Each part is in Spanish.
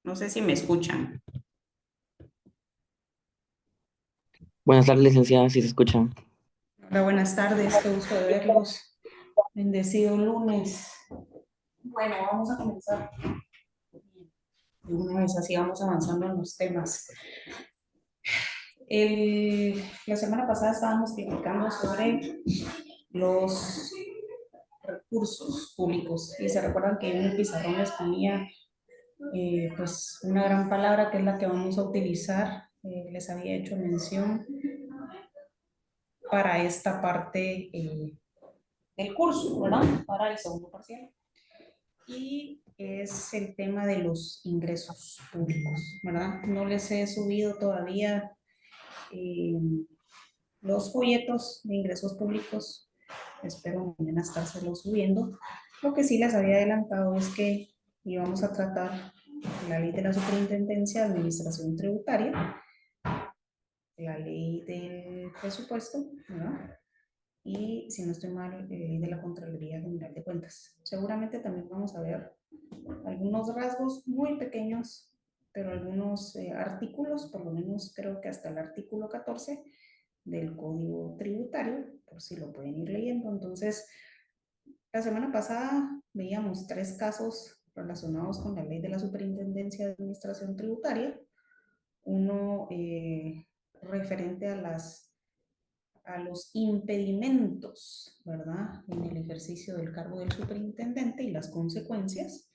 No sé si me escuchan. Buenas tardes, licenciada, si se escucha. Hola, buenas tardes, qué gusto de verlos. Bendecido lunes. Bueno, vamos a comenzar. De una vez así vamos avanzando en los temas. La semana pasada estábamos platicando sobre los recursos públicos y se recuerdan que en el pizarrón les ponía pues una gran palabra que es la que vamos a utilizar. Les había hecho mención para esta parte del curso, ¿verdad? Para el segundo parcial. Y es el tema de los ingresos públicos, ¿verdad? No les he subido todavía eh, los folletos de ingresos públicos. Espero mañana estárselos subiendo. Lo que sí les había adelantado es que íbamos a tratar la ley de la Superintendencia de Administración Tributaria, la ley del presupuesto, ¿verdad? Y si no estoy mal, ley de la Contraloría General de Cuentas. Seguramente también vamos a ver algunos rasgos muy pequeños, pero algunos artículos, por lo menos creo que hasta el artículo 14 del Código Tributario, por si lo pueden ir leyendo. Entonces, la semana pasada veíamos tres casos relacionados con la ley de la Superintendencia de Administración Tributaria. Uno referente a los impedimentos, ¿verdad? En el ejercicio del cargo del superintendente y las consecuencias.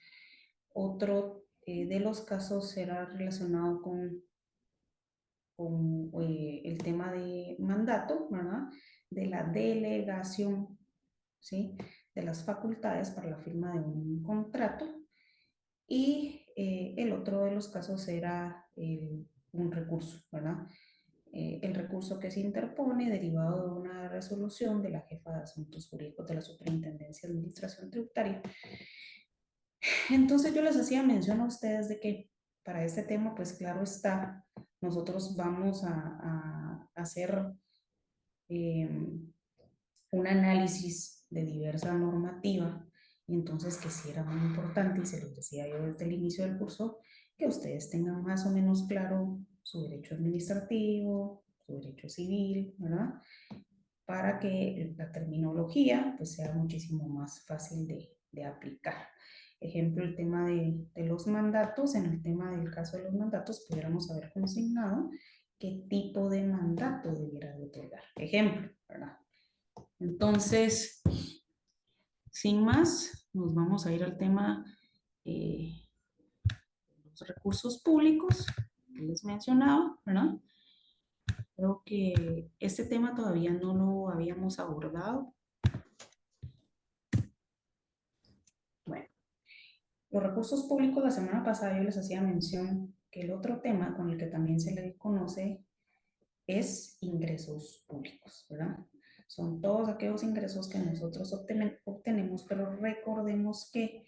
Otro de los casos será relacionado con el tema de mandato, ¿verdad? De la delegación, ¿sí? De las facultades para la firma de un contrato. Y el otro de los casos era un recurso, ¿verdad? El recurso que se interpone derivado de una resolución de la jefa de asuntos jurídicos de la Superintendencia de Administración Tributaria. Entonces yo les hacía mención a ustedes de que para este tema, pues claro está, nosotros vamos a hacer eh, un análisis de diversa normativa y entonces que sí era muy importante, y se los decía yo desde el inicio del curso, que ustedes tengan más o menos claro su derecho administrativo, su derecho civil, ¿verdad? Para que la terminología pues sea muchísimo más fácil de aplicar. Ejemplo, el tema de los mandatos. En el tema del caso de los mandatos, pudiéramos haber consignado qué tipo de mandato debiera de otorgar. Ejemplo, ¿verdad? Entonces, sin más, nos vamos a ir al tema de los recursos públicos que les mencionaba, ¿verdad? Creo que este tema todavía no lo habíamos abordado. Bueno, los recursos públicos, la semana pasada yo les hacía mención que el otro tema con el que también se le conoce es ingresos públicos, ¿verdad? Son todos aquellos ingresos que nosotros obtenemos, pero recordemos que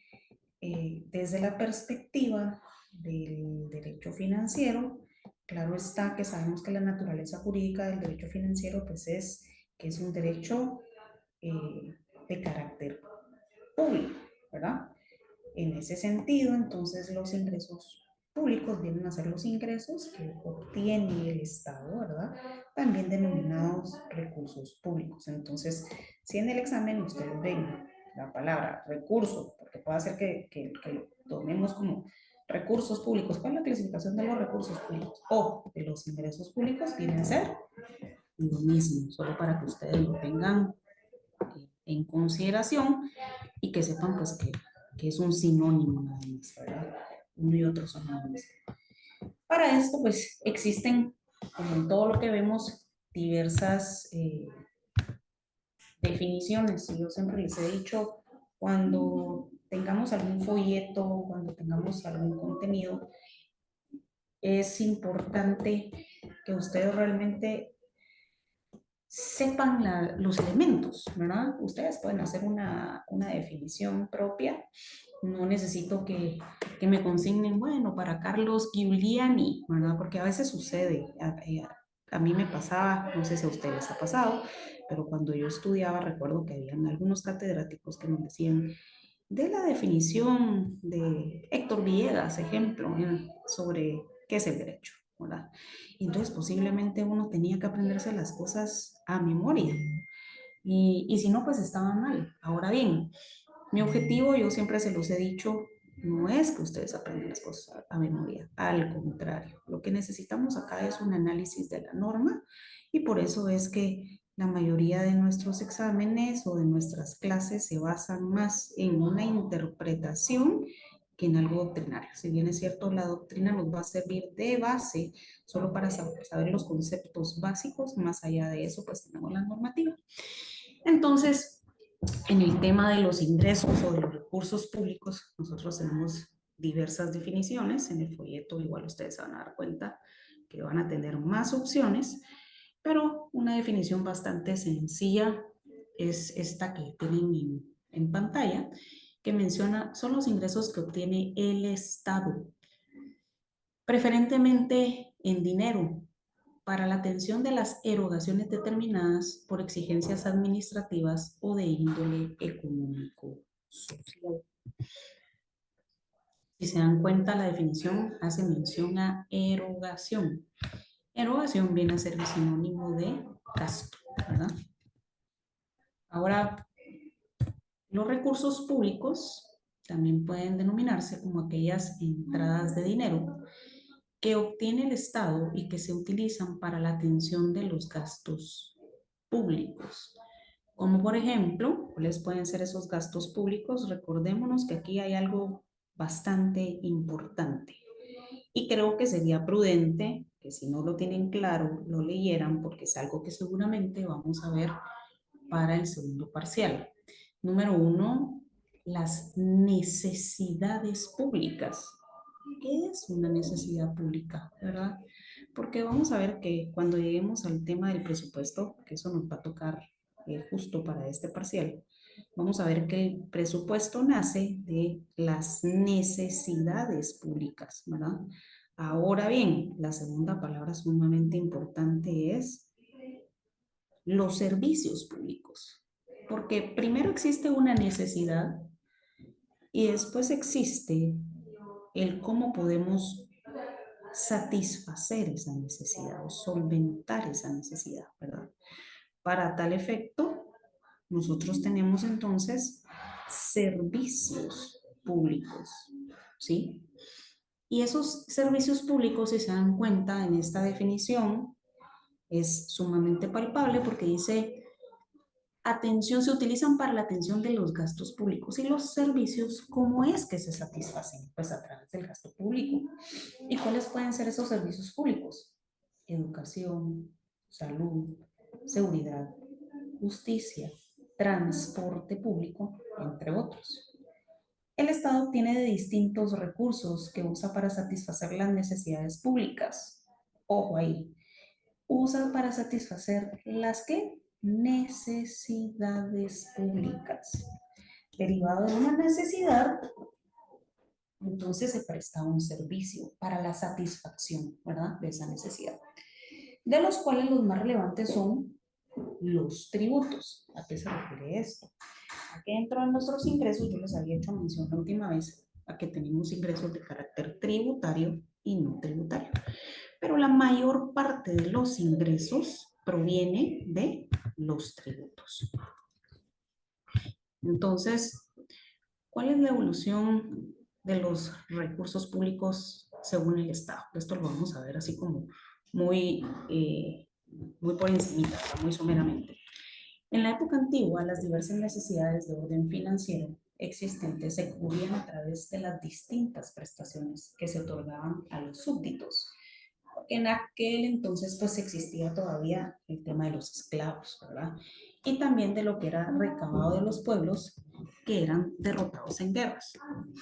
desde la perspectiva del derecho financiero, claro está que sabemos que la naturaleza jurídica del derecho financiero pues es que es un derecho de carácter público, ¿verdad? En ese sentido, entonces los ingresos públicos vienen a ser los ingresos que obtiene el Estado, ¿verdad? También denominados recursos públicos. Entonces, si en el examen ustedes ven la palabra recurso, porque puede ser que lo tomemos como recursos públicos, ¿cuál es la clasificación de los recursos públicos? O de los ingresos públicos, vienen a ser lo mismo, solo para que ustedes lo tengan en consideración y que sepan pues que es un sinónimo nada más, ¿verdad? Uno y otro son lo mismo. Para esto pues existen, como en todo lo que vemos, diversas definiciones. Y yo siempre les he dicho, cuando tengamos algún folleto, cuando tengamos algún contenido, es importante que ustedes realmente sepan los elementos, ¿verdad? Ustedes pueden hacer una definición propia. No necesito que me consignen, bueno, para Carlos Giuliani, ¿verdad? Porque a veces sucede. A mí me pasaba, no sé si a ustedes ha pasado, pero cuando yo estudiaba recuerdo que habían algunos catedráticos que nos decían, de la definición de Héctor Villegas, ejemplo, sobre qué es el derecho, ¿verdad? Entonces, posiblemente uno tenía que aprenderse las cosas a memoria. Y si no, pues estaba mal. Ahora bien, mi objetivo, yo siempre se los he dicho, no es que ustedes aprendan las cosas a memoria, al contrario, lo que necesitamos acá es un análisis de la norma y por eso es que la mayoría de nuestros exámenes o de nuestras clases se basan más en una interpretación que en algo doctrinario. Si bien es cierto, la doctrina nos va a servir de base solo para saber los conceptos básicos, más allá de eso, pues tenemos la normativa. Entonces, en el tema de los ingresos o de los recursos públicos, nosotros tenemos diversas definiciones. En el folleto igual ustedes se van a dar cuenta que van a tener más opciones, pero una definición bastante sencilla es esta que tienen en pantalla, que menciona son los ingresos que obtiene el Estado, preferentemente en dinero, para la atención de las erogaciones determinadas por exigencias administrativas o de índole económico social. Si se dan cuenta, la definición hace mención a erogación. Erogación viene a ser el sinónimo de gasto, ¿verdad? Ahora, los recursos públicos también pueden denominarse como aquellas entradas de dinero que obtiene el Estado y que se utilizan para la atención de los gastos públicos. Como por ejemplo, ¿cuáles pueden ser esos gastos públicos? Recordémonos que aquí hay algo bastante importante y creo que sería prudente que si no lo tienen claro, lo leyeran porque es algo que seguramente vamos a ver para el segundo parcial. Número uno, las necesidades públicas. ¿Qué es una necesidad pública, verdad? Porque vamos a ver que cuando lleguemos al tema del presupuesto, que eso nos va a tocar justo para este parcial, vamos a ver que el presupuesto nace de las necesidades públicas, ¿verdad? Ahora bien, la segunda palabra sumamente importante es los servicios públicos, porque primero existe una necesidad y después existe el cómo podemos satisfacer esa necesidad o solventar esa necesidad, ¿verdad? Para tal efecto, nosotros tenemos entonces servicios públicos, ¿sí? Y esos servicios públicos, si se dan cuenta en esta definición, es sumamente palpable porque dice atención, se utilizan para la atención de los gastos públicos y los servicios, ¿cómo es que se satisfacen? Pues a través del gasto público. ¿Y cuáles pueden ser esos servicios públicos? Educación, salud, seguridad, justicia, transporte público, entre otros. El Estado tiene de distintos recursos que usa para satisfacer las necesidades públicas. Ojo ahí, usa para satisfacer las que necesidades públicas. Derivado de una necesidad, entonces se presta un servicio para la satisfacción, ¿verdad? De esa necesidad. De los cuales los más relevantes son los tributos. ¿A qué se refiere esto? Aquí dentro de nuestros ingresos, yo les había hecho mención la última vez a que tenemos ingresos de carácter tributario y no tributario. Pero la mayor parte de los ingresos proviene de los tributos. Entonces, ¿cuál es la evolución de los recursos públicos según el Estado? Esto lo vamos a ver así como muy, muy por encima, muy someramente. En la época antigua, las diversas necesidades de orden financiero existentes se cubrían a través de las distintas prestaciones que se otorgaban a los súbditos. Porque en aquel entonces pues existía todavía el tema de los esclavos, ¿verdad? Y también de lo que era recabado de los pueblos que eran derrotados en guerras.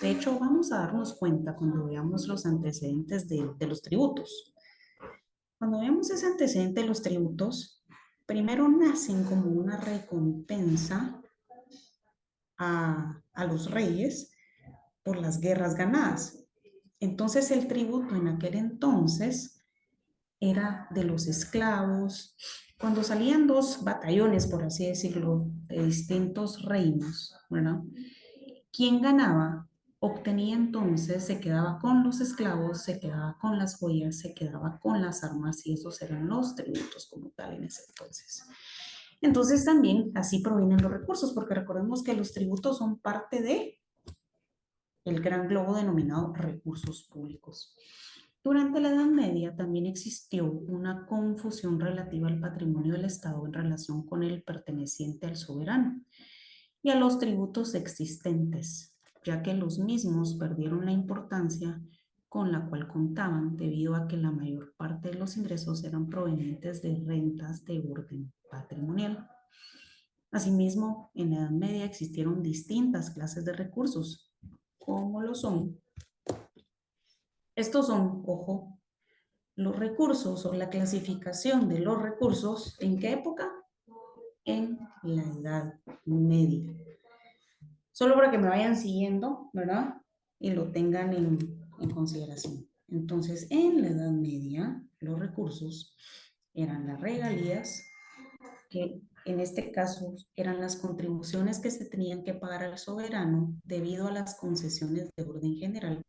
De hecho, vamos a darnos cuenta cuando veamos los antecedentes de los tributos. Cuando veamos ese antecedente de los tributos, primero nacen como una recompensa a los reyes por las guerras ganadas. Entonces el tributo en aquel entonces era de los esclavos. Cuando salían dos batallones, por así decirlo, de distintos reinos, ¿verdad? Quien ganaba obtenía entonces, se quedaba con los esclavos, se quedaba con las joyas, se quedaba con las armas y esos eran los tributos como tal en ese entonces. Entonces también así provienen los recursos, porque recordemos que los tributos son parte de el gran globo denominado recursos públicos. Durante la Edad Media también existió una confusión relativa al patrimonio del Estado en relación con el perteneciente al soberano y a los tributos existentes, ya que los mismos perdieron la importancia con la cual contaban debido a que la mayor parte de los ingresos eran provenientes de rentas de orden patrimonial. Asimismo, en la Edad Media existieron distintas clases de recursos, como lo son. Estos son, ojo, los recursos o la clasificación de los recursos. ¿En qué época? En la Edad Media. Solo para que me vayan siguiendo, ¿verdad? Y lo tengan en consideración. Entonces, en la Edad Media, los recursos eran las regalías, que en este caso eran las contribuciones que se tenían que pagar al soberano debido a las concesiones de orden general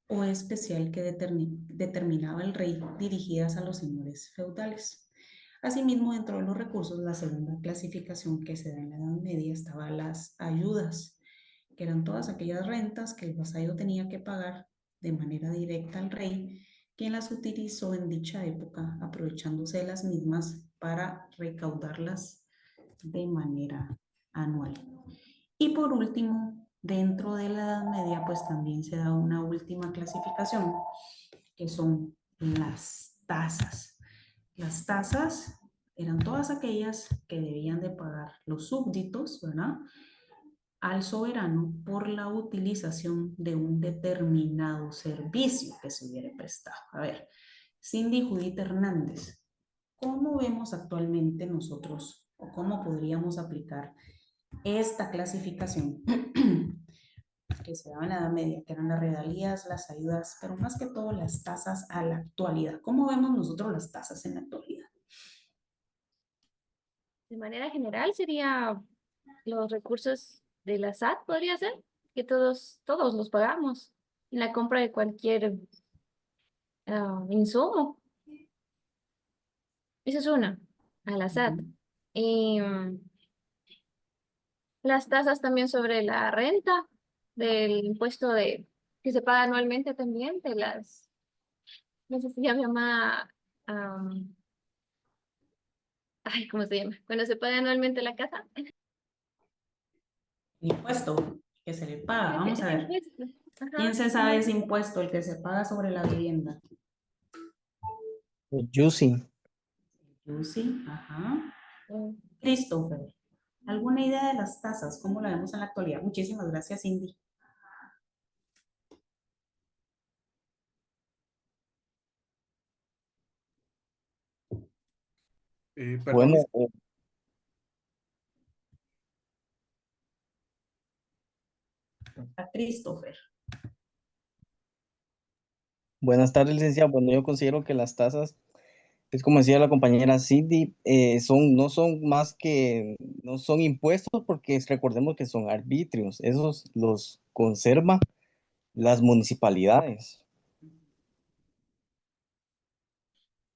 o especial que determinaba el rey dirigidas a los señores feudales. Asimismo, dentro de los recursos, la segunda clasificación que se da en la Edad Media estaba las ayudas, que eran todas aquellas rentas que el vasallo tenía que pagar de manera directa al rey, quien las utilizó en dicha época, aprovechándose de las mismas para recaudarlas de manera anual. Y por último, dentro de la Edad Media, pues también se da una última clasificación, que son las tasas. Las tasas eran todas aquellas que debían de pagar los súbditos, ¿verdad? Al soberano por la utilización de un determinado servicio que se hubiera prestado. A ver, Cindy Judith Hernández, ¿cómo vemos actualmente nosotros o cómo podríamos aplicar esta clasificación que se daba en la Edad Media, que eran las regalías, las ayudas, pero más que todo las tasas a la actualidad? ¿Cómo vemos nosotros las tasas en la actualidad? De manera general sería los recursos de la SAT, podría ser, que todos los pagamos en la compra de cualquier insumo. Esa es una, a la SAT. Y las tasas también sobre la renta, del impuesto que se paga anualmente también, no sé si ya se llama, am, ay, ¿cómo se llama? Cuando se paga anualmente la casa. El impuesto que se le paga, vamos a Ese ver. impuesto. ¿Quién Ajá. se sabe ese impuesto, el que se paga sobre la vivienda? Juicy. Lucy, ajá. Mm. Christopher, ¿alguna idea de las tasas? ¿Cómo la vemos en la actualidad? Muchísimas gracias, Cindy. Bueno, Perdón, A Christopher. buenas tardes, licenciado. Bueno, yo considero que las tasas, es como decía la compañera Cindy, no son impuestos porque recordemos que son arbitrios. Esos los conservan las municipalidades.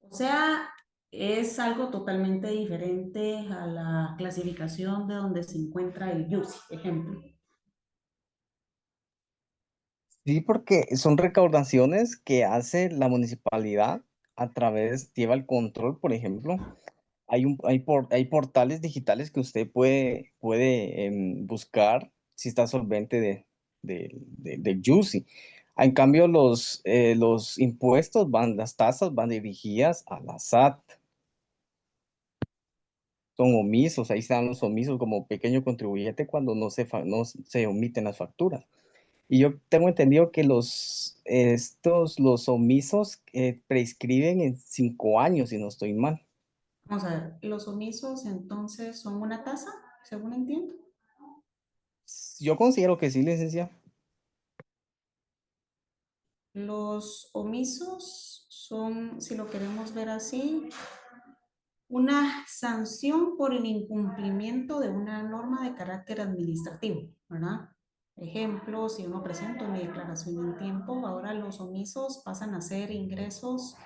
O sea, es algo totalmente diferente a la clasificación de donde se encuentra el UCI, ejemplo. Sí, porque son recaudaciones que hace la municipalidad a través, lleva el control, por ejemplo. Hay portales digitales que usted puede buscar si está solvente de Juicy. En cambio, los impuestos las tasas van dirigidas a la SAT. Son omisos, ahí están los omisos como pequeño contribuyente cuando no se omiten las facturas. Y yo tengo entendido que los omisos prescriben en 5 años, si no estoy mal. Vamos a ver, los omisos entonces son una tasa, según entiendo. Yo considero que sí, licencia. Los omisos son, si lo queremos ver así, una sanción por el incumplimiento de una norma de carácter administrativo, ¿verdad? Ejemplo, si uno presenta mi declaración en tiempo, ahora los omisos pasan a ser ingresos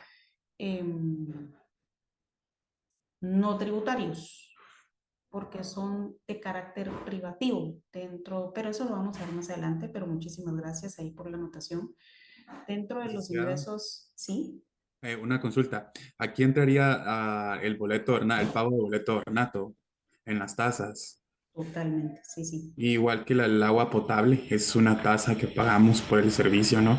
no tributarios, porque son de carácter privativo dentro, pero eso lo vamos a ver más adelante, pero muchísimas gracias ahí por la anotación. Dentro de los Licenciada, ingresos, sí, una consulta. Aquí entraría el boleto, el pago de boleto ornato en las tasas. totalmente, sí, sí. Igual que el agua potable, es una tasa que pagamos por el servicio, ¿no?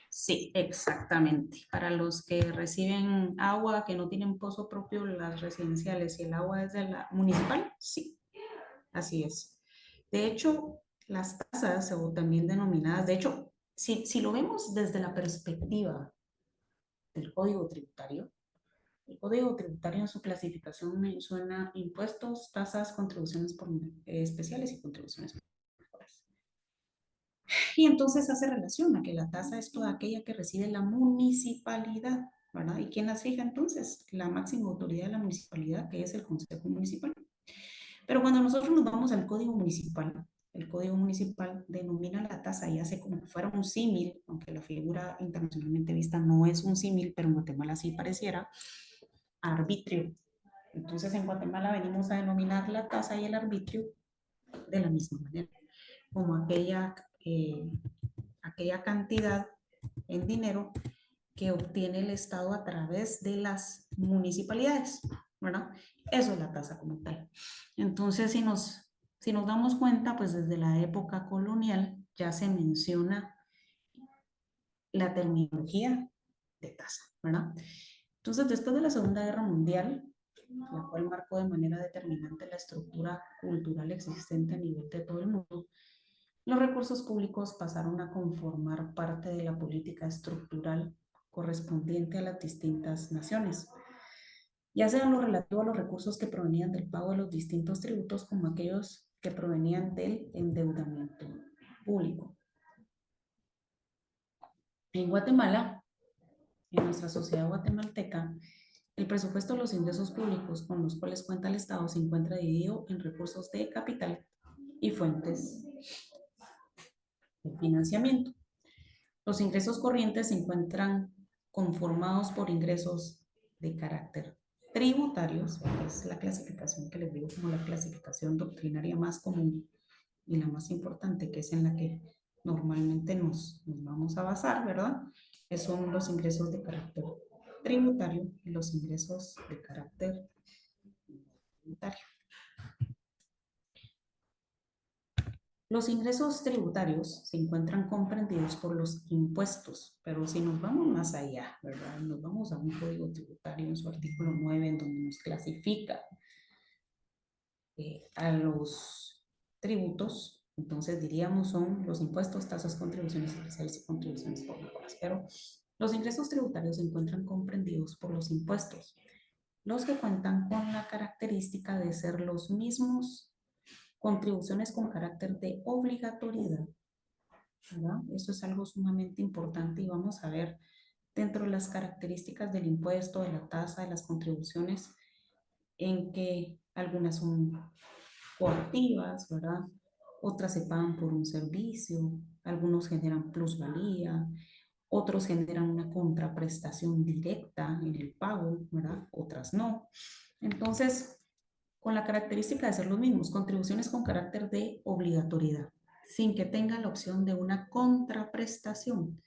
Sí, exactamente. Para los que reciben agua, que no tienen pozo propio, las residenciales y el agua es de la municipal, sí, así es. De hecho, las tasas o también denominadas, de hecho, si lo vemos desde la perspectiva del Código Tributario, el Código Tributario en su clasificación menciona impuestos, tasas, contribuciones especiales y contribuciones por. Y entonces hace relación a que la tasa es toda aquella que recibe la municipalidad, ¿verdad? ¿Y quién las fija entonces? La máxima autoridad de la municipalidad, que es el Consejo Municipal. Pero cuando nosotros nos vamos al Código Municipal, el Código Municipal denomina la tasa y hace como que fuera un símil, aunque la figura internacionalmente vista no es un símil, pero en Guatemala sí pareciera, arbitrio. Entonces en Guatemala venimos a denominar la tasa y el arbitrio de la misma manera, como aquella cantidad en dinero que obtiene el Estado a través de las municipalidades, ¿verdad? Eso es la tasa como tal. Entonces, si nos damos cuenta, pues desde la época colonial ya se menciona la terminología de tasa, ¿verdad? Entonces, después de la Segunda Guerra Mundial, la cual marcó de manera determinante la estructura cultural existente a nivel de todo el mundo, los recursos públicos pasaron a conformar parte de la política estructural correspondiente a las distintas naciones, ya sean lo relativo a los recursos que provenían del pago de los distintos tributos como aquellos que provenían del endeudamiento público. En Guatemala, en nuestra sociedad guatemalteca, el presupuesto de los ingresos públicos con los cuales cuenta el Estado se encuentra dividido en recursos de capital y fuentes de financiamiento. Los ingresos corrientes se encuentran conformados por ingresos de carácter tributarios, que es la clasificación que les digo como la clasificación doctrinaria más común y la más importante, que es en la que normalmente nos vamos a basar, ¿verdad? Que son los ingresos de carácter tributario y los ingresos de carácter tributario. Los ingresos tributarios se encuentran comprendidos por los impuestos, pero si nos vamos más allá, ¿verdad? Nos vamos a un código tributario en su artículo 9, en donde nos clasifica a los tributos, entonces diríamos son los impuestos, tasas, contribuciones especiales y contribuciones por mejoras, pero los ingresos tributarios se encuentran comprendidos por los impuestos, los que cuentan con la característica de ser los mismos contribuciones con carácter de obligatoriedad, ¿verdad? Eso es algo sumamente importante y vamos a ver dentro de las características del impuesto, de la tasa, de las contribuciones, en que algunas son coactivas, ¿verdad? Otras se pagan por un servicio, algunos generan plusvalía, otros generan una contraprestación directa en el pago, ¿verdad? Otras no. Entonces, con la característica de ser los mismos, contribuciones con carácter de obligatoriedad, sin que tengan la opción de una contraprestación.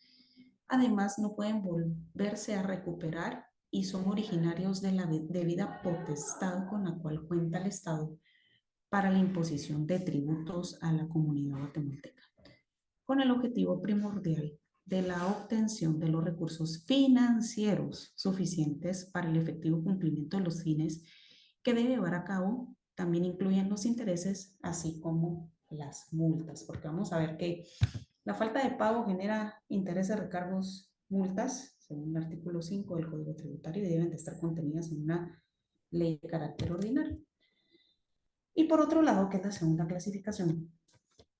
Además, no pueden volverse a recuperar y son originarios de la debida potestad con la cual cuenta el Estado para la imposición de tributos a la comunidad guatemalteca, con el objetivo primordial de la obtención de los recursos financieros suficientes para el efectivo cumplimiento de los fines que debe llevar a cabo. También incluyen los intereses, así como las multas, porque vamos a ver que la falta de pago genera intereses, recargos, multas, según el artículo 5 del Código Tributario, y deben de estar contenidas en una ley de carácter ordinario. Y por otro lado, que es la segunda clasificación,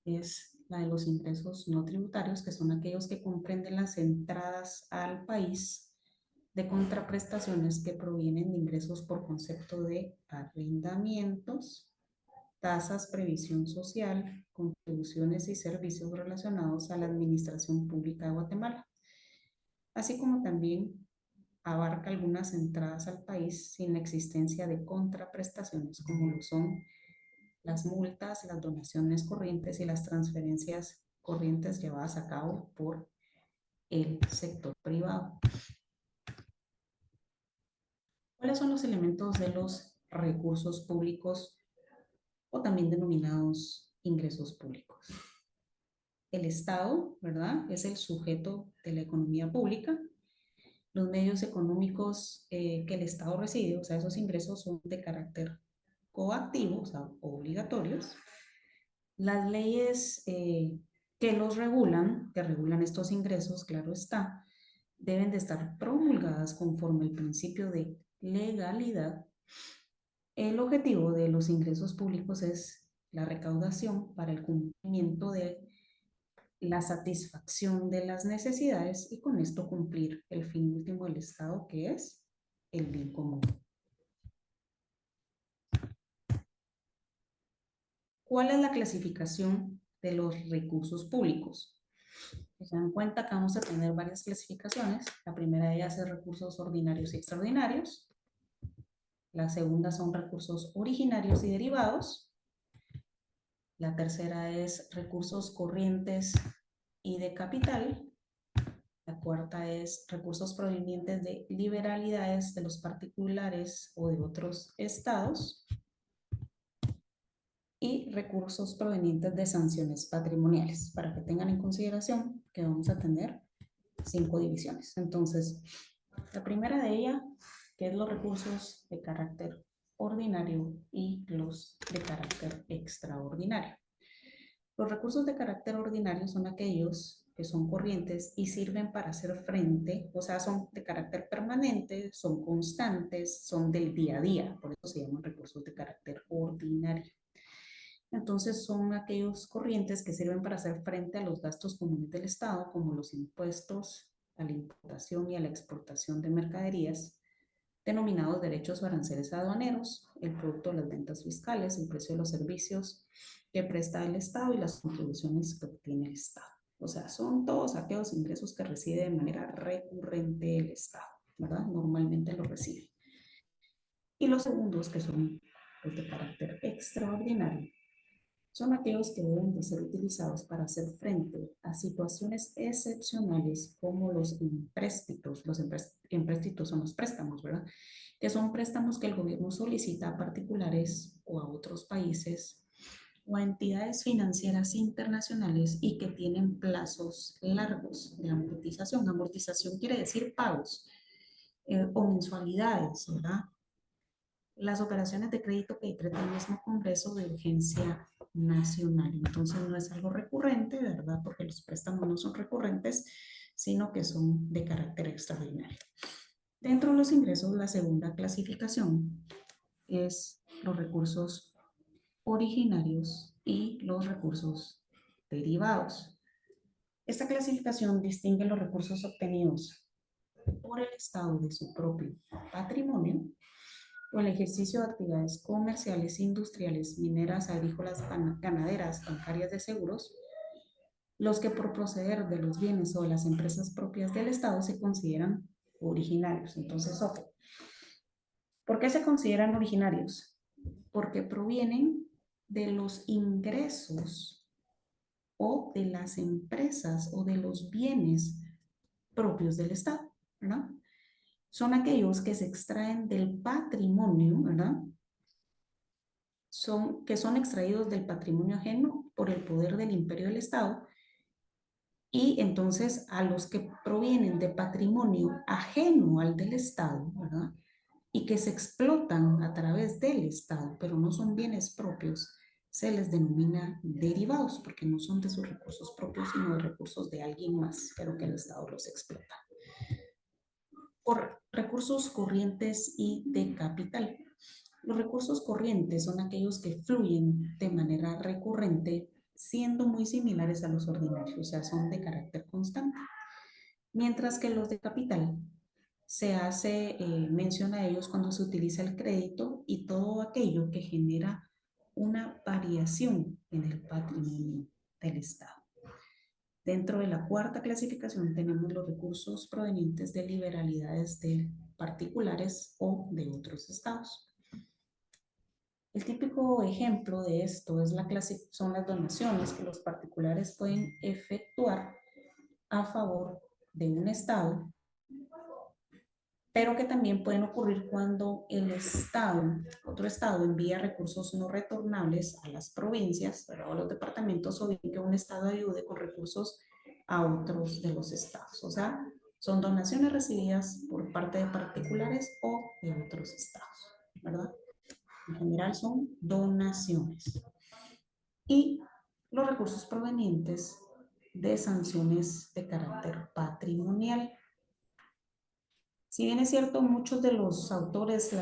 es la de los ingresos no tributarios, que son aquellos que comprenden las entradas al país de contraprestaciones que provienen de ingresos por concepto de arrendamientos, tasas, previsión social, contribuciones y servicios relacionados a la administración pública de Guatemala, así como también abarca algunas entradas al país sin la existencia de contraprestaciones, como lo son las multas, las donaciones corrientes y las transferencias corrientes llevadas a cabo por el sector privado. ¿Cuáles son los elementos de los recursos públicos o también denominados ingresos públicos? El Estado, ¿verdad? Es el sujeto de la economía pública. Los medios económicos que el Estado recibe, o sea, esos ingresos son de carácter coactivo, o sea, obligatorios. Las leyes que los regulan, que regulan estos ingresos, claro está, deben de estar promulgadas conforme al principio de legalidad. El objetivo de los ingresos públicos es la recaudación para el cumplimiento de la satisfacción de las necesidades y con esto cumplir el fin último del Estado, que es el bien común. ¿Cuál es la clasificación de los recursos públicos? Se dan cuenta que vamos a tener varias clasificaciones. La primera de ellas es recursos ordinarios y extraordinarios. La segunda son recursos originarios y derivados. La tercera es recursos corrientes y de capital. La cuarta es recursos provenientes de liberalidades de los particulares o de otros estados. Y recursos provenientes de sanciones patrimoniales, para que tengan en consideración que vamos a tener 5 divisiones. Entonces, la primera de ellas, que es los recursos de carácter ordinario y los de carácter extraordinario. Los recursos de carácter ordinario son aquellos que son corrientes y sirven para hacer frente, o sea, son de carácter permanente, son constantes, son del día a día, por eso se llaman recursos de carácter ordinario. Entonces son aquellos corrientes que sirven para hacer frente a los gastos comunes del Estado, como los impuestos a la importación y a la exportación de mercaderías, denominados derechos o aranceles aduaneros, el producto de las ventas fiscales, el precio de los servicios que presta el Estado y las contribuciones que obtiene el Estado. O sea, son todos aquellos ingresos que recibe de manera recurrente el Estado, ¿verdad? Normalmente lo recibe. Y los segundos, que son los de carácter extraordinario, son aquellos que deben de ser utilizados para hacer frente a situaciones excepcionales como los empréstitos. Los empréstitos son los préstamos, ¿verdad? Que son préstamos que el gobierno solicita a particulares o a otros países o a entidades financieras internacionales y que tienen plazos largos de amortización. Amortización quiere decir pagos o mensualidades, ¿verdad? Las operaciones de crédito que decreta el mismo Congreso de urgencia nacional. Entonces no es algo recurrente, ¿verdad? Porque los préstamos no son recurrentes, sino que son de carácter extraordinario. Dentro de los ingresos, la segunda clasificación es los recursos originarios y los recursos derivados. Esta clasificación distingue los recursos obtenidos por el Estado de su propio patrimonio o el ejercicio de actividades comerciales, industriales, mineras, agrícolas, ganaderas, bancarias, de seguros, los que por proceder de los bienes o de las empresas propias del Estado se consideran originarios. Entonces, ojo, ¿por qué se consideran originarios? Porque provienen de los ingresos o de las empresas o de los bienes propios del Estado, ¿verdad? Son aquellos que se extraen del patrimonio, ¿verdad? Que son extraídos del patrimonio ajeno por el poder del imperio del Estado, y entonces a los que provienen de patrimonio ajeno al del Estado, ¿verdad? Y que se explotan a través del Estado, pero no son bienes propios, se les denomina derivados, porque no son de sus recursos propios, sino de recursos de alguien más, pero que el Estado los explota. Por recursos corrientes y de capital. Los recursos corrientes son aquellos que fluyen de manera recurrente, siendo muy similares a los ordinarios, o sea, son de carácter constante. Mientras que los de capital se hace mención a ellos cuando se utiliza el crédito y todo aquello que genera una variación en el patrimonio del Estado. Dentro de la cuarta clasificación tenemos los recursos provenientes de liberalidades de particulares o de otros estados. El típico ejemplo de esto es son las donaciones que los particulares pueden efectuar a favor de un estado, pero que también pueden ocurrir cuando el estado, otro estado, envía recursos no retornables a las provincias o a los departamentos, o bien que un estado ayude con recursos a otros de los estados. O sea, son donaciones recibidas por parte de particulares o de otros estados, ¿verdad? En general son donaciones. Y los recursos provenientes de sanciones de carácter patrimonial. Si bien es cierto, muchos de los autores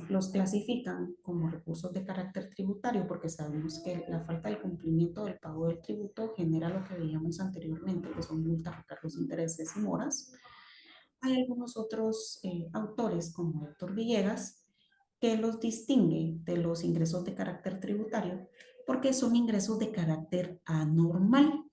los clasifican como recursos de carácter tributario, porque sabemos que la falta del cumplimiento del pago del tributo genera lo que veíamos anteriormente, que son multas, recargos, intereses y moras. Hay algunos otros autores, como Héctor Villegas, que los distingue de los ingresos de carácter tributario, porque son ingresos de carácter anormal,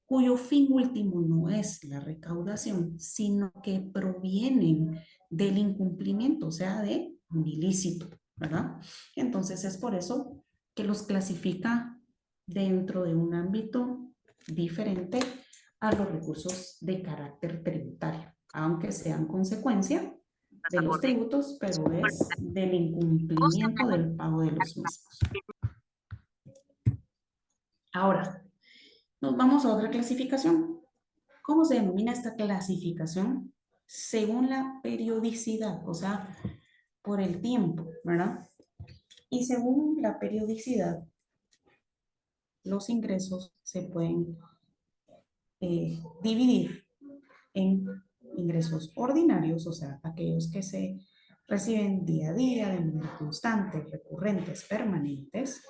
cuyo fin último no es la recaudación, sino que provienen del incumplimiento, o sea, de un ilícito, ¿verdad? Entonces es por eso que los clasifica dentro de un ámbito diferente a los recursos de carácter tributario, aunque sean consecuencia de los tributos, pero es del incumplimiento del pago de los mismos. Ahora, nos vamos a otra clasificación. ¿Cómo se denomina esta clasificación? Según la periodicidad, o sea, por el tiempo, ¿verdad? Y según la periodicidad, los ingresos se pueden dividir en ingresos ordinarios, o sea, aquellos que se reciben día a día, de manera constante, recurrentes, permanentes,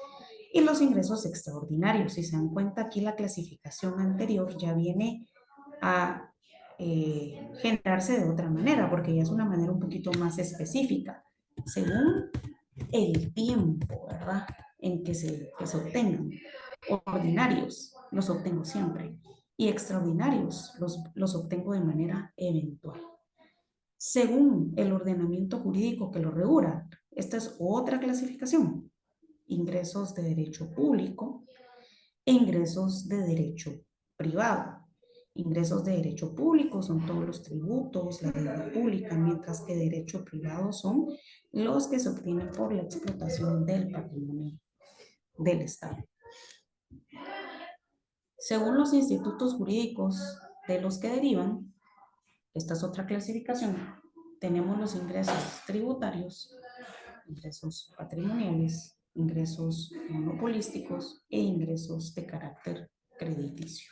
y los ingresos extraordinarios. Si se dan cuenta, aquí la clasificación anterior ya viene a generarse de otra manera, porque ya es una manera un poquito más específica, según el tiempo, ¿verdad?, en que se obtengan. Ordinarios los obtengo siempre, y extraordinarios los obtengo de manera eventual. Según el ordenamiento jurídico que lo regula, esta es otra clasificación: ingresos de derecho público e ingresos de derecho privado. Ingresos de derecho público son todos los tributos, la deuda pública, mientras que derecho privado son los que se obtienen por la explotación del patrimonio del Estado. Según los institutos jurídicos de los que derivan, esta es otra clasificación, tenemos los ingresos tributarios, ingresos patrimoniales, ingresos monopolísticos e ingresos de carácter crediticio.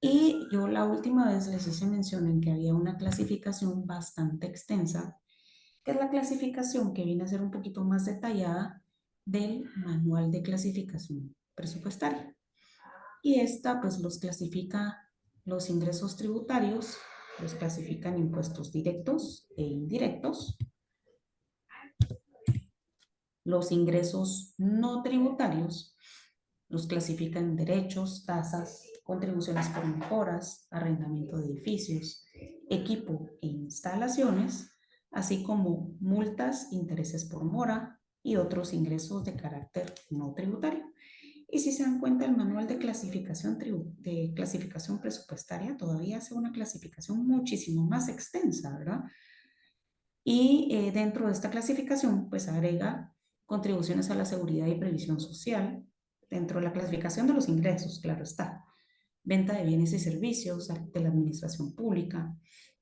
Y yo la última vez les hice mención en que había una clasificación bastante extensa, que es la clasificación que viene a ser un poquito más detallada del manual de clasificación presupuestaria. Y esta pues los clasifica los ingresos tributarios, los clasifican impuestos directos e indirectos, los ingresos no tributarios los clasifican en derechos, tasas, contribuciones por mejoras, arrendamiento de edificios, equipo e instalaciones, así como multas, intereses por mora y otros ingresos de carácter no tributario. Y si se dan cuenta, el manual de clasificación presupuestaria todavía hace una clasificación muchísimo más extensa, ¿verdad? Y dentro de esta clasificación, pues agrega contribuciones a la seguridad y previsión social, dentro de la clasificación de los ingresos, claro está, venta de bienes y servicios de la administración pública,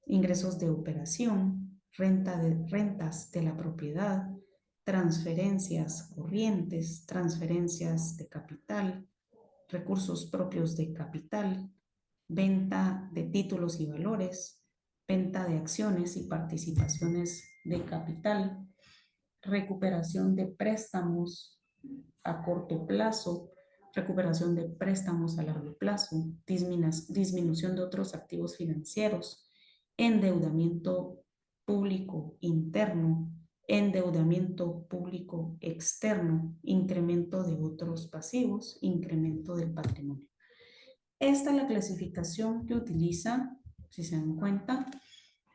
ingresos de operación, rentas de la propiedad, transferencias corrientes, transferencias de capital, recursos propios de capital, venta de títulos y valores, venta de acciones y participaciones de capital, recuperación de préstamos a corto plazo, recuperación de préstamos a largo plazo, disminución de otros activos financieros, endeudamiento público interno, endeudamiento público externo, incremento de otros pasivos, incremento del patrimonio. Esta es la clasificación que utiliza, si se dan cuenta,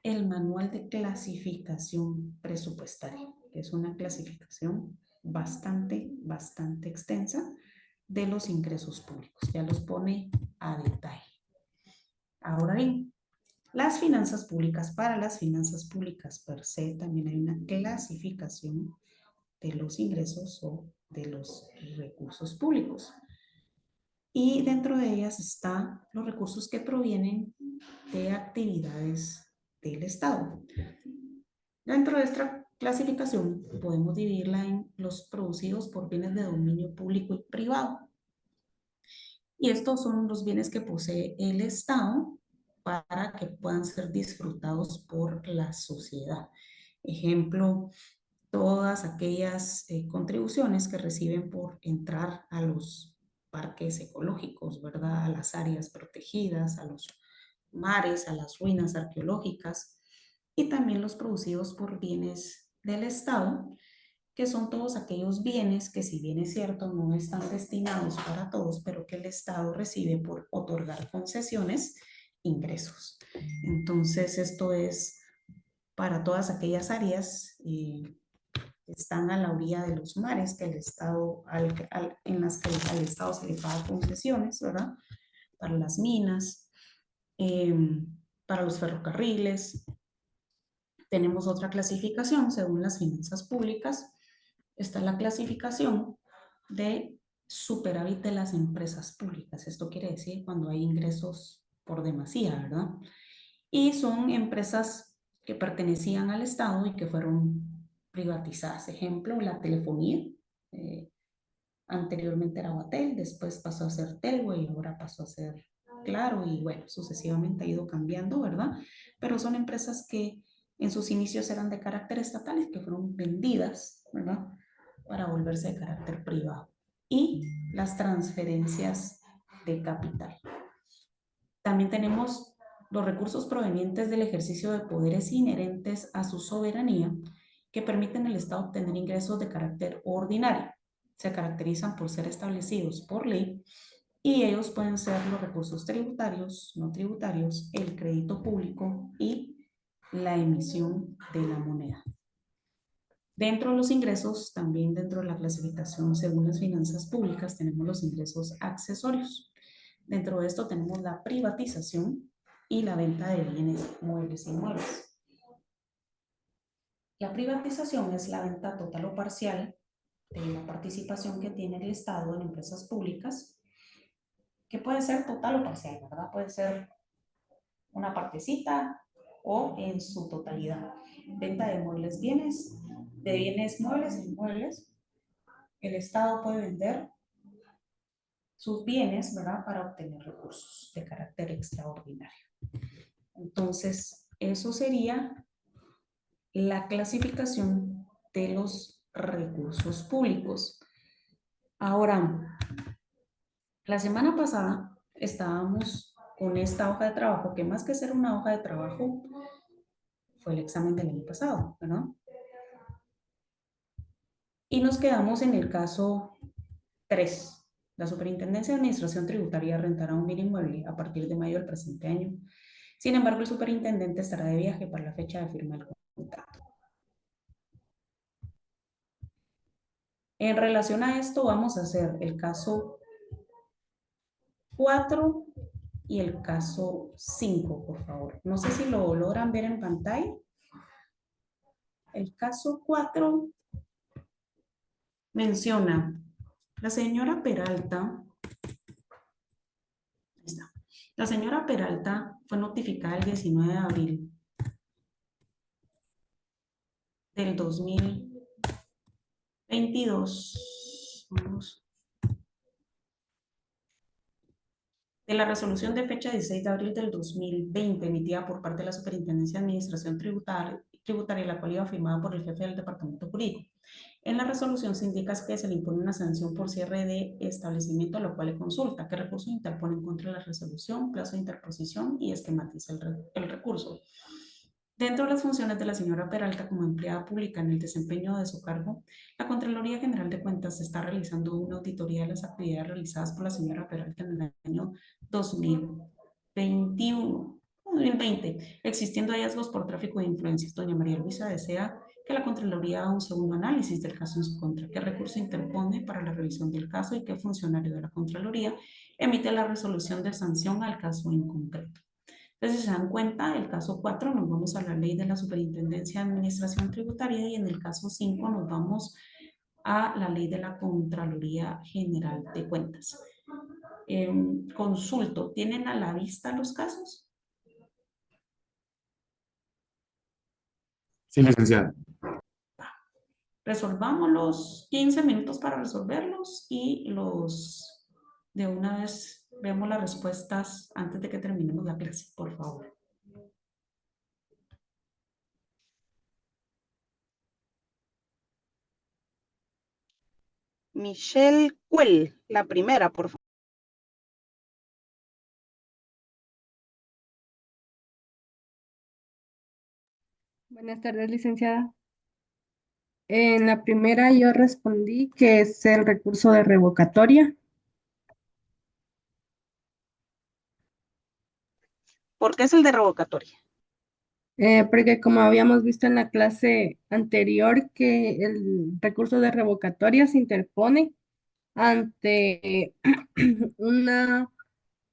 el manual de clasificación presupuestaria, que es una clasificación bastante extensa de los ingresos públicos. Ya los pone a detalle. Ahora bien, las finanzas públicas, para las finanzas públicas per se, también hay una clasificación de los ingresos o de los recursos públicos. Y dentro de ellas están los recursos que provienen de actividades del Estado. Dentro de esta clasificación podemos dividirla en los producidos por bienes de dominio público y privado. Y estos son los bienes que posee el Estado para que puedan ser disfrutados por la sociedad. Ejemplo, todas aquellas contribuciones que reciben por entrar a los parques ecológicos, ¿verdad? A las áreas protegidas, a los mares, a las ruinas arqueológicas, y también los producidos por bienes del Estado, que son todos aquellos bienes que, si bien es cierto, no están destinados para todos, pero que el Estado recibe por otorgar concesiones, ingresos. Entonces, esto es para todas aquellas áreas que están a la orilla de los mares, que el Estado, en las que al Estado se le paga concesiones, ¿verdad? Para las minas, para los ferrocarriles. Tenemos otra clasificación según las finanzas públicas. Está la clasificación de superávit de las empresas públicas. Esto quiere decir cuando hay ingresos por demasía, ¿verdad? Y son empresas que pertenecían al Estado y que fueron privatizadas. Ejemplo, la telefonía. Anteriormente era Guatel, después pasó a ser Telway y ahora pasó a ser Claro, y bueno, sucesivamente ha ido cambiando, ¿verdad? Pero son empresas que en sus inicios eran de carácter estatal y que fueron vendidas, ¿verdad? Para volverse de carácter privado. Y las transferencias de capital. También tenemos los recursos provenientes del ejercicio de poderes inherentes a su soberanía que permiten al Estado obtener ingresos de carácter ordinario. Se caracterizan por ser establecidos por ley y ellos pueden ser los recursos tributarios, no tributarios, el crédito público y la emisión de la moneda. Dentro de los ingresos, también dentro de la clasificación según las finanzas públicas, tenemos los ingresos accesorios. Dentro de esto tenemos la privatización y la venta de bienes muebles e inmuebles. La privatización es la venta total o parcial de la participación que tiene el Estado en empresas públicas, que puede ser total o parcial, ¿verdad? Puede ser una partecita o en su totalidad. Venta de muebles, de bienes muebles e inmuebles. El Estado puede vender sus bienes, ¿verdad? Para obtener recursos de carácter extraordinario. Entonces, eso sería la clasificación de los recursos públicos. Ahora, la semana pasada estábamos con esta hoja de trabajo, que más que ser una hoja de trabajo, fue el examen del año pasado, ¿verdad? Y nos quedamos en el caso 3. La Superintendencia de Administración Tributaria rentará un bien inmueble a partir de mayo del presente año. Sin embargo, el superintendente estará de viaje para la fecha de firma del contrato. En relación a esto, vamos a hacer el caso 4 y el caso 5, por favor. No sé si lo logran ver en pantalla. El caso 4 menciona la señora Peralta. Ahí está. La señora Peralta fue notificada el 19 de abril del 2022. De la resolución de fecha 16 de abril del 2020 emitida por parte de la Superintendencia de Administración Tributaria, la cual iba firmada por el jefe del Departamento Jurídico. En la resolución se indica que se le impone una sanción por cierre de establecimiento, a lo cual le consulta qué recurso interpone en contra de la resolución, plazo de interposición y esquematiza el recurso. Dentro de las funciones de la señora Peralta como empleada pública en el desempeño de su cargo, la Contraloría General de Cuentas está realizando una auditoría de las actividades realizadas por la señora Peralta en el año 2020, existiendo hallazgos por tráfico de influencias. Doña María Luisa desea que la Contraloría haga un segundo análisis del caso en su contra, qué recurso interpone para la revisión del caso y qué funcionario de la Contraloría emite la resolución de sanción al caso en concreto. Entonces, si se dan cuenta, el caso 4 nos vamos a la ley de la Superintendencia de Administración Tributaria y en el caso 5 nos vamos a la ley de la Contraloría General de Cuentas. Consulto, ¿tienen a la vista los casos? Sí, licenciada. Resolvamos los 15 minutos para resolverlos y los de una vez vemos las respuestas antes de que terminemos la clase, por favor. Michelle Cuel, la primera, por favor. Buenas tardes, licenciada. En la primera yo respondí que es el recurso de revocatoria. ¿Por qué es el de revocatoria? Porque como habíamos visto en la clase anterior que el recurso de revocatoria se interpone ante una,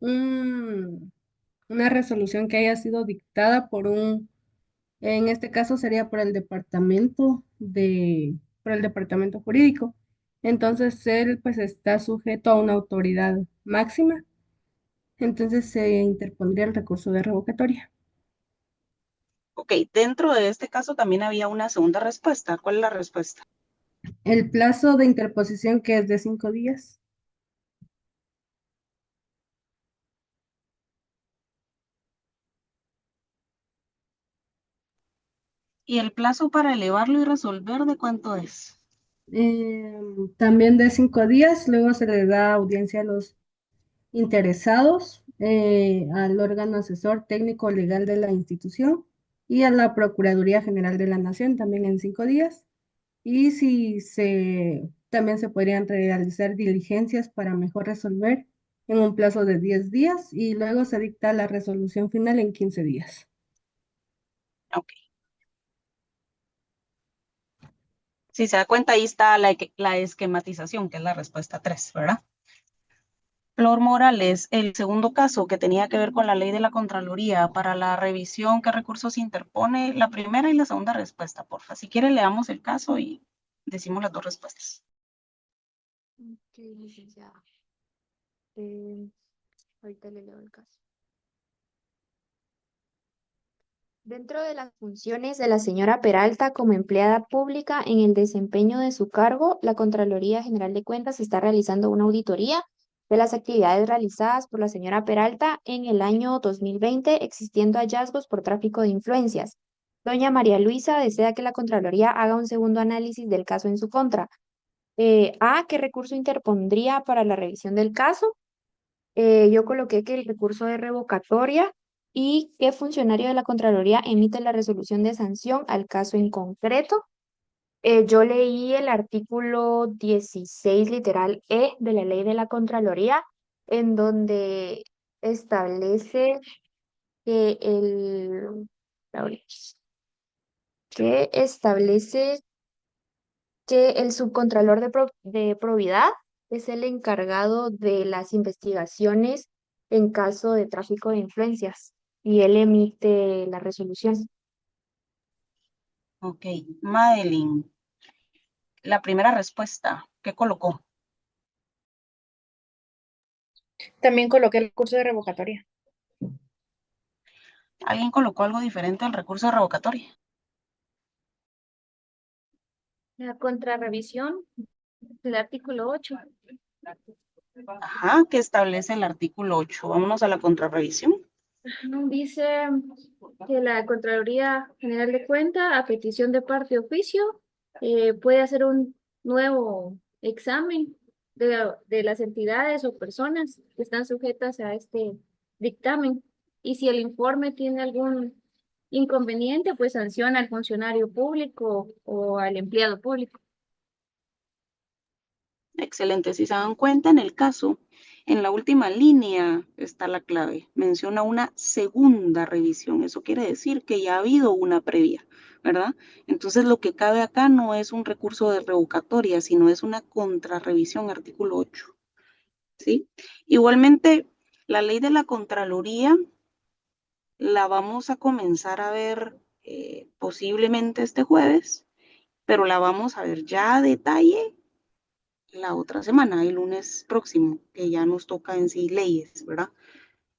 una resolución que haya sido dictada por en este caso sería por por el departamento jurídico. Entonces él pues está sujeto a una autoridad máxima, entonces se interpondría el recurso de revocatoria. Ok, dentro de este caso también había una segunda respuesta. ¿Cuál es la respuesta? El plazo de interposición que es de 5 días. ¿Y el plazo para elevarlo y resolver de cuánto es? También de 5 días, luego se le da audiencia a los interesados, al órgano asesor técnico legal de la institución y a la Procuraduría General de la Nación también en 5 días. Y si también se podrían realizar diligencias para mejor resolver en un plazo de 10 días y luego se dicta la resolución final en 15 días. Ok. Si se da cuenta, ahí está la esquematización, que es la respuesta 3, ¿verdad? Flor Morales, el segundo caso que tenía que ver con la ley de la Contraloría para la revisión, ¿qué recursos interpone? La primera y la segunda respuesta, porfa. Si quiere, leamos el caso y decimos las dos respuestas. Ok, licenciada. Ahorita le leo el caso. Dentro de las funciones de la señora Peralta como empleada pública en el desempeño de su cargo, la Contraloría General de Cuentas está realizando una auditoría de las actividades realizadas por la señora Peralta en el año 2020, existiendo hallazgos por tráfico de influencias. Doña María Luisa desea que la Contraloría haga un segundo análisis del caso en su contra. A, ¿qué recurso interpondría para la revisión del caso? Yo coloqué que el recurso de revocatoria y qué funcionario de la Contraloría emite la resolución de sanción al caso en concreto. Yo leí el artículo 16, literal E, de la ley de la Contraloría, en donde establece que que establece que el subcontralor de probidad es el encargado de las investigaciones en caso de tráfico de influencias y él emite la resolución. Ok, Madeline, la primera respuesta, ¿qué colocó? También coloqué el recurso de revocatoria. ¿Alguien colocó algo diferente al recurso de revocatoria? La contrarrevisión del artículo 8. Ajá, que establece el artículo 8. Vámonos a la contrarrevisión. Dice que la Contraloría General de Cuentas, a petición de parte de oficio, puede hacer un nuevo examen de las entidades o personas que están sujetas a este dictamen. Y si el informe tiene algún inconveniente, pues sanciona al funcionario público o al empleado público. Excelente. Si se dan cuenta, en el caso, en la última línea está la clave. Menciona una segunda revisión. Eso quiere decir que ya ha habido una previa, ¿verdad? Entonces, lo que cabe acá no es un recurso de revocatoria, sino es una contrarrevisión, artículo 8. ¿Sí? Igualmente, la ley de la Contraloría la vamos a comenzar a ver posiblemente este jueves, pero la vamos a ver ya a detalle la otra semana, el lunes próximo, que ya nos toca en sí leyes, ¿verdad?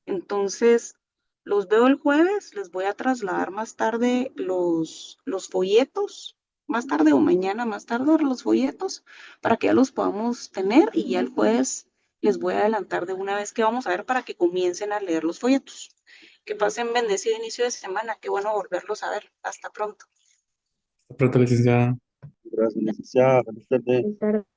Entonces, los veo el jueves, les voy a trasladar más tarde los folletos, más tarde o mañana, más tarde los folletos, para que ya los podamos tener y ya el jueves les voy a adelantar de una vez que vamos a ver para que comiencen a leer los folletos. Que pasen bendecido inicio de semana, qué bueno volverlos a ver. Hasta pronto. Hasta pronto, licenciada. Gracias, licenciada. Buenas tardes. Buenas tardes.